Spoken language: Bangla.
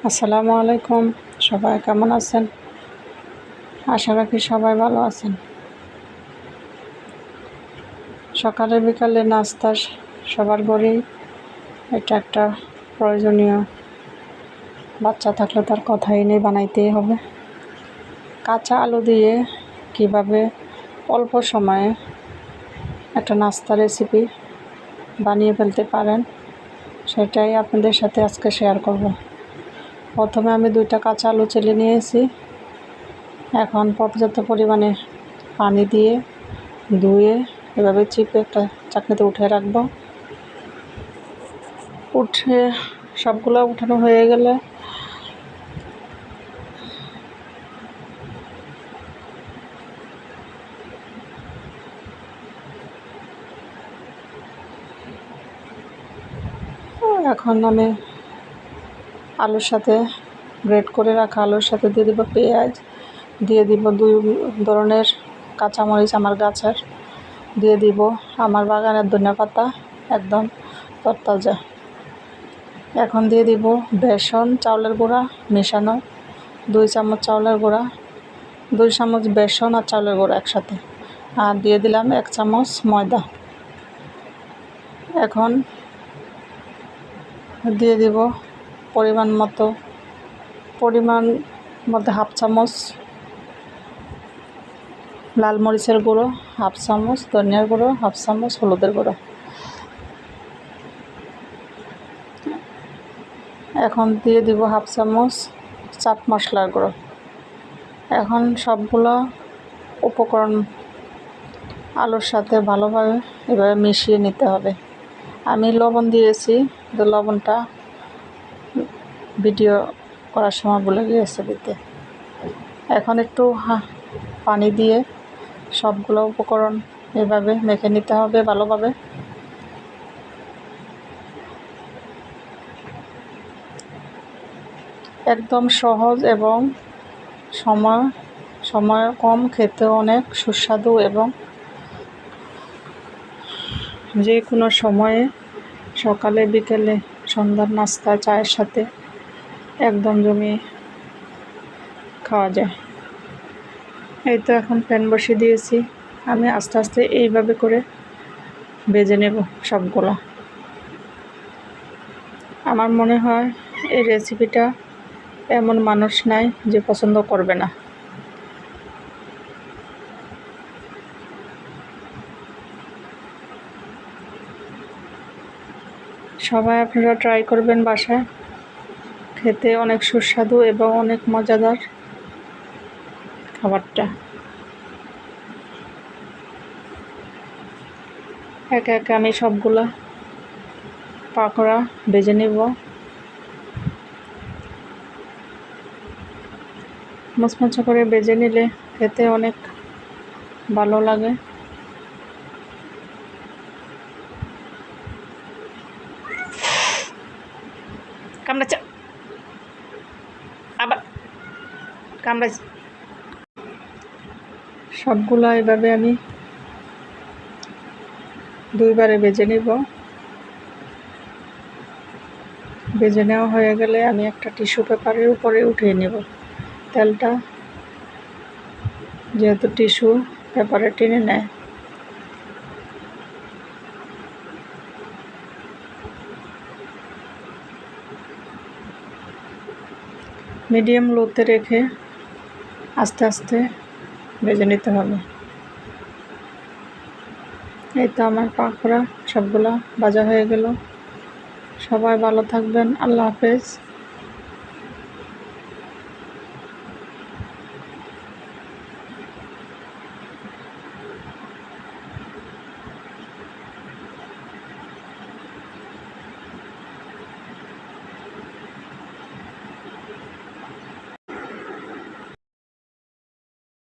আসসালামু আলাইকুম। সবাই কেমন আছেন? আশা রাখি সবাই ভালো আছেন। সকালে বিকালে নাস্তা সবার ঘরেই এটা একটা প্রয়োজনীয়। বাচ্চা থাকলে তার কথাই নেই, বানাইতেই হবে। কাঁচা আলু দিয়ে কিভাবে অল্প সময়ে একটা নাস্তা রেসিপি বানিয়ে ফেলতে পারেন, সেটাই আপনাদের সাথে আজকে শেয়ার করব। প্রথমে আমি 2টা কাঁচা আলু চেলে নিয়েছি। এখন পর্যাপ্ত পরিমাণে পানি দিয়ে ধুয়ে এভাবে চিপে একটা চাকনিতে উঠে রাখবো। উঠে সবগুলো উঠানো হয়ে গেলে এখন আমি আলুর সাথে গ্রেট করে রাখা আলুর সাথে দিয়ে দেবো পেঁয়াজ, দিয়ে দিব 2 ধরনের কাঁচামরিচ আমার গাছের, দিয়ে দিব আমার বাগানের ধনিয়াপাতা একদম তরতাজা। এখন দিয়ে দিব বেসন চাউলের গুঁড়া মেশানো, 2 চামচ চাউলের গুঁড়া, 2 চামচ বেসন আর চাউলের গুঁড়া একসাথে, আর দিয়ে দিলাম 1 চামচ ময়দা। এখন দিয়ে দিব পরিমাণ মতো 1/2 চামচ লাল মরিচের গুঁড়ো, 1/2 চামচ ধনিয়ার গুঁড়ো, 1/2 চামচ হলুদের গুঁড়ো। এখন দিয়ে দিব 1/2 চামচ চাট মশলার গুঁড়ো। এখন সবগুলো উপকরণ আলুর সাথে ভালোভাবে এভাবে মিশিয়ে নিতে হবে। আমি লবণ দিয়েছি, তো লবণটা ভিডিও করার সময় ভুলে গিয়েছে দিতে। এখন একটু পানি দিয়ে সবগুলো উপকরণ এভাবে মেখে নিতে হবে ভালোভাবে। একদম সহজ এবং সময় কম, খেতে অনেক সুস্বাদু এবং যে কোনো সময়ে সকালে বিকেলে সন্ধ্যার নাস্তা চায়ের সাথে একদম জমিয়ে খাওয়া যায়। এই তো এখন প্যান বসিয়ে দিয়েছি, আমি আস্তে আস্তে এইভাবে করে ভেজে নেব সবগুলো। আমার মনে হয় এই রেসিপিটা এমন মানুষ নাই যে পছন্দ করবে না। সবাই আপনারা ট্রাই করবেন বাসায়, খেতে অনেক সুস্বাদু এবং অনেক মজাদার খাবারটা। একে একে আমি সবগুলো পাকোড়া ভেজে নেব। মুচমুচে করে ভেজে নিলে খেতে অনেক ভালো লাগে। কামড়াচ্ছে, আবার কামড়াচ্ছে। সবগুলো এভাবে আমি 2 বারে ভেজে নিব। ভেজে নেওয়া হয়ে গেলে আমি একটা টিস্যু পেপারের উপরে উঠিয়ে নেব তেলটা, যেহেতু টিস্যু পেপারে টেনে নেয়। মিডিয়াম লোতে রেখে আস্তে আস্তে ভেজে নিতে হবে। এই তো আমার পাকোড়া সবগুলো ভাজা হয়ে গেল। সবাই ভালো থাকবেন। আল্লাহ হাফেজ।